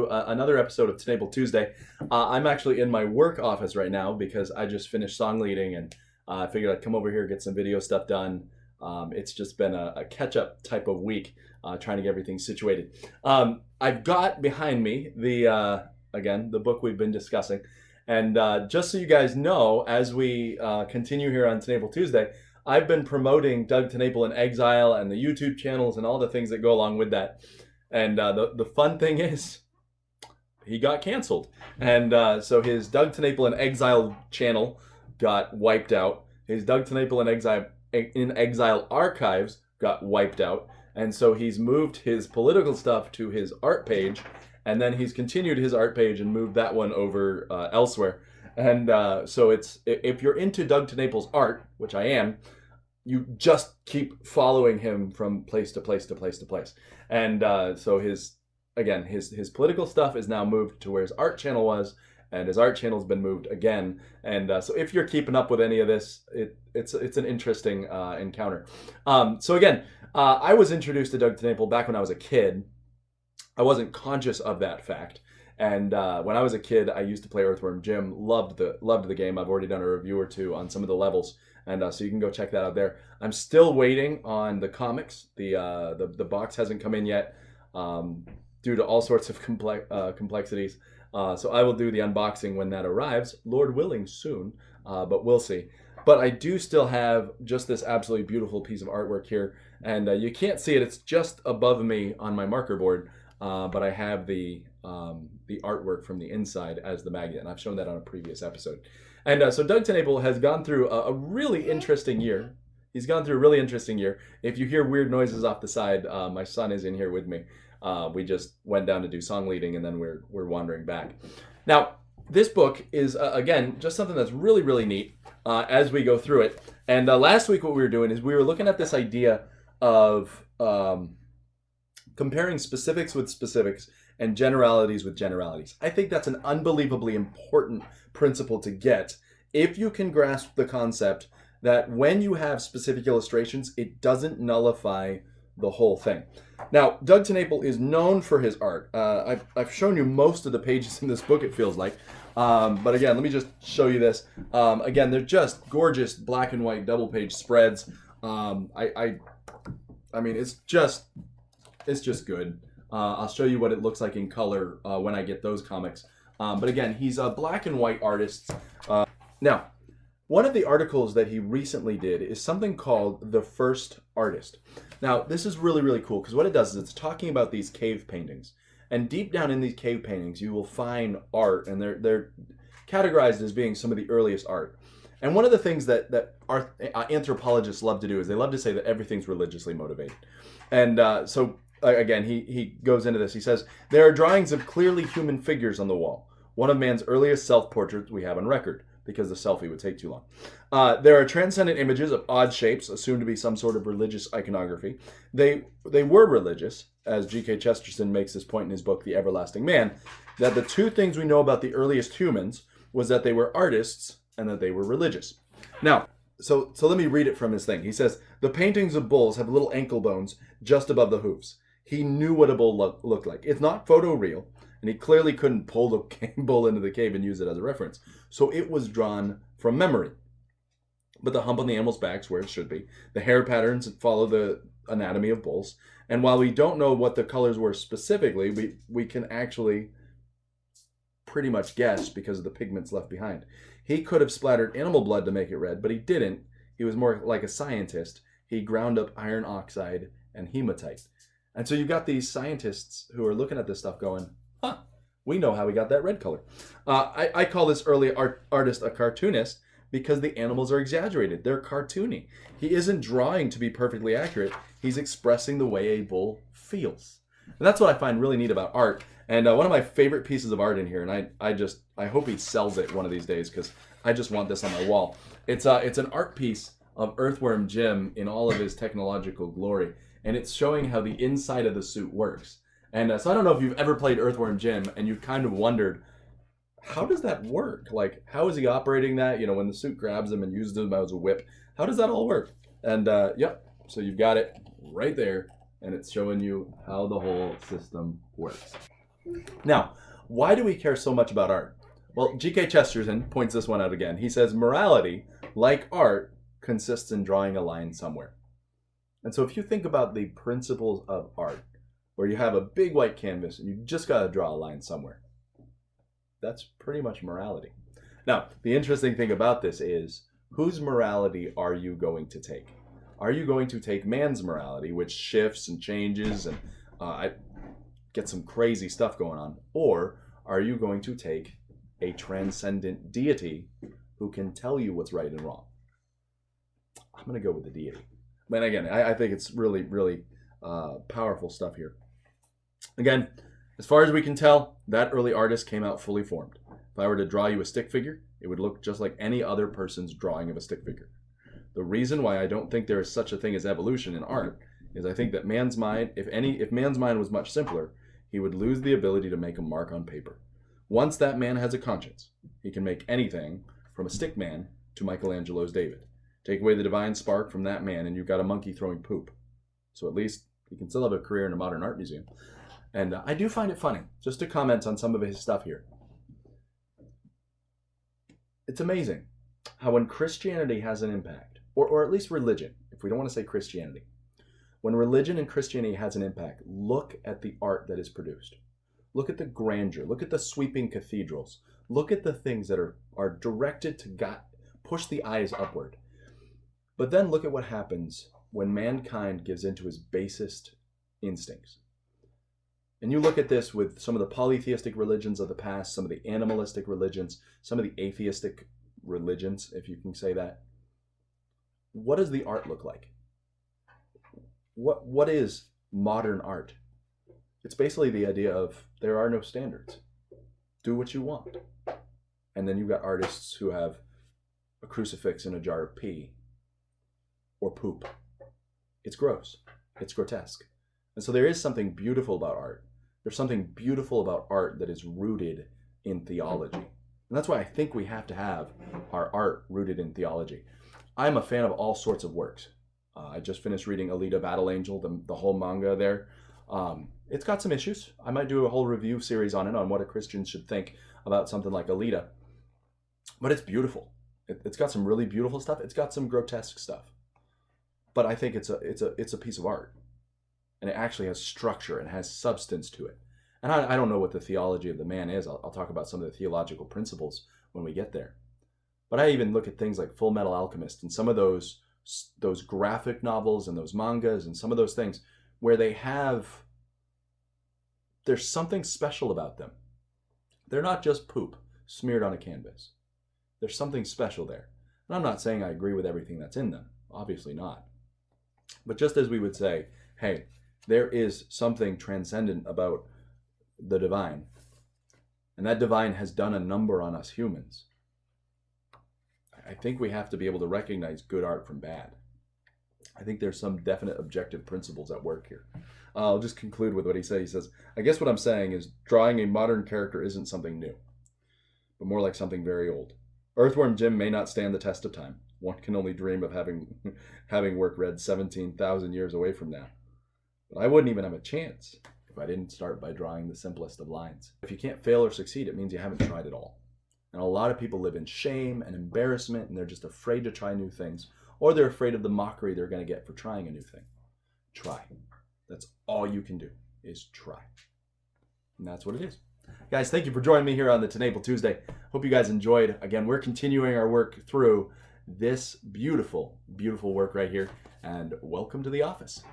to another episode of TenNapel Tuesday. I'm actually in my work office right now because I just finished song leading and I figured I'd come over here, get some video stuff done. It's just been a catch-up type of week, trying to get everything situated. I've got behind me the book we've been discussing. And just so you guys know, as we continue here on TenNapel Tuesday, I've been promoting Doug TenNapel in Exile and the YouTube channels and all the things that go along with that. And the fun thing is, he got canceled. And so his Doug TenNapel in Exile channel got wiped out. His Doug TenNapel in Exile archives got wiped out. And so he's moved his political stuff to his art page. And then he's continued his art page and moved that one over elsewhere. And so if you're into Doug TenNapel's art, which I am, you just keep following him from place to place to place to place. And so his political stuff is now moved to where his art channel was, and his art channel's been moved again. And so if you're keeping up with any of this, it's an interesting encounter. So again, I was introduced to Doug TenNapel back when I was a kid. I wasn't conscious of that fact. And when I was a kid, I used to play Earthworm Jim. Loved the game. I've already done a review or two on some of the levels, and so you can go check that out there. I'm still waiting on the comics. The box hasn't come in yet due to all sorts of complexities. So I will do the unboxing when that arrives, Lord willing, soon. But we'll see. But I do still have just this absolutely beautiful piece of artwork here, and you can't see it. It's just above me on my marker board. But I have the artwork from the inside as the magnet, and I've shown that on a previous episode. And so Doug TenNapel has gone through a really interesting year. He's gone through a really interesting year. If you hear weird noises off the side, my son is in here with me. We just went down to do song leading, and then we're wandering back. Now, this book is, again, just something that's really, really neat as we go through it. And last week what we were doing is we were looking at this idea of comparing specifics with specifics and generalities with generalities. I think that's an unbelievably important principle to get if you can grasp the concept that when you have specific illustrations, it doesn't nullify the whole thing. Now, Doug TenNapel is known for his art. I've shown you most of the pages in this book, it feels like. But again, let me just show you this. Again, they're just gorgeous black and white double page spreads. I mean, it's just good. I'll show you what it looks like in color when I get those comics. But again, he's a black and white artist. Now, one of the articles that he recently did is something called The First Artist. Now, this is really, really cool because what it does is it's talking about these cave paintings. And deep down in these cave paintings, you will find art, and they're categorized as being some of the earliest art. And one of the things that anthropologists love to do is they love to say that everything's religiously motivated. And so again, he goes into this. He says, there are drawings of clearly human figures on the wall. One of man's earliest self-portraits we have on record, because the selfie would take too long. There are transcendent images of odd shapes, assumed to be some sort of religious iconography. They were religious, as G.K. Chesterton makes this point in his book, The Everlasting Man, that the two things we know about the earliest humans was that they were artists and that they were religious. Now, so let me read it from his thing. He says, the paintings of bulls have little ankle bones just above the hooves. He knew what a bull looked like. It's not photoreal, and he clearly couldn't pull the bull into the cave and use it as a reference. So it was drawn from memory. But the hump on the animal's back's where it should be. The hair patterns follow the anatomy of bulls. And while we don't know what the colors were specifically, we can actually pretty much guess because of the pigments left behind. He could have splattered animal blood to make it red, but he didn't. He was more like a scientist. He ground up iron oxide and hematite. And so you've got these scientists who are looking at this stuff going, we know how we got that red color. I call this early artist a cartoonist because the animals are exaggerated. They're cartoony. He isn't drawing to be perfectly accurate. He's expressing the way a bull feels. And that's what I find really neat about art. And one of my favorite pieces of art in here, and I hope he sells it one of these days because I just want this on my wall. It's an art piece of Earthworm Jim in all of his technological glory. And it's showing how the inside of the suit works. And so I don't know if you've ever played Earthworm Jim and you've kind of wondered, how does that work? Like, how is he operating that? You know, when the suit grabs him and uses him as a whip, how does that all work? And yep, so you've got it right there, and it's showing you how the whole system works. Now, why do we care so much about art? Well, G.K. Chesterton points this one out again. He says, morality, like art, consists in drawing a line somewhere. And so if you think about the principles of art, where you have a big white canvas and you just got to draw a line somewhere, that's pretty much morality. Now, the interesting thing about this is, whose morality are you going to take? Are you going to take man's morality, which shifts and changes and get some crazy stuff going on? Or are you going to take a transcendent deity who can tell you what's right and wrong? I'm going to go with the deity. But again, I think it's really, really powerful stuff here. Again, as far as we can tell, that early artist came out fully formed. If I were to draw you a stick figure, it would look just like any other person's drawing of a stick figure. The reason why I don't think there is such a thing as evolution in art is I think that man's mind, if man's mind was much simpler, he would lose the ability to make a mark on paper. Once that man has a conscience, he can make anything from a stick man to Michelangelo's David. Take away the divine spark from that man and you've got a monkey throwing poop. So at least he can still have a career in a modern art museum. And I do find it funny, just to comment on some of his stuff here. It's amazing how when Christianity has an impact, or at least religion, if we don't want to say Christianity, when religion and Christianity has an impact, look at the art that is produced. Look at the grandeur. Look at the sweeping cathedrals. Look at the things that are directed to God, push the eyes upward. But then look at what happens when mankind gives into his basest instincts. And you look at this with some of the polytheistic religions of the past, some of the animalistic religions, some of the atheistic religions, if you can say that. What does the art look like? What is modern art? It's basically the idea of there are no standards. Do what you want. And then you've got artists who have a crucifix in a jar of pee or poop. It's gross. It's grotesque. And so there is something beautiful about art. There's something beautiful about art that is rooted in theology. And that's why I think we have to have our art rooted in theology. I'm a fan of all sorts of works. I just finished reading Alita Battle Angel, the whole manga there. It's got some issues. I might do a whole review series on it, on what a Christian should think about something like Alita. But it's beautiful. It's got some really beautiful stuff. It's got some grotesque stuff. But I think it's a piece of art. And it actually has structure and has substance to it. And I don't know what the theology of the man is. I'll talk about some of the theological principles when we get there. But I even look at things like Full Metal Alchemist and some of those graphic novels and those mangas and some of those things where there's something special about them. They're not just poop smeared on a canvas. There's something special there. And I'm not saying I agree with everything that's in them. Obviously not. But just as we would say, hey, there is something transcendent about the divine. And that divine has done a number on us humans. I think we have to be able to recognize good art from bad. I think there's some definite objective principles at work here. I'll just conclude with what he said. He says, I guess what I'm saying is drawing a modern character isn't something new, but more like something very old. Earthworm Jim may not stand the test of time. One can only dream of having work read 17,000 years away from now. But I wouldn't even have a chance if I didn't start by drawing the simplest of lines. If you can't fail or succeed, it means you haven't tried at all. And a lot of people live in shame and embarrassment, and they're just afraid to try new things, or they're afraid of the mockery they're going to get for trying a new thing. Try. That's all you can do, is try. And that's what it is. Guys, thank you for joining me here on the TenNapel Tuesday. Hope you guys enjoyed. Again, we're continuing our work through this beautiful, beautiful work right here. And welcome to the office.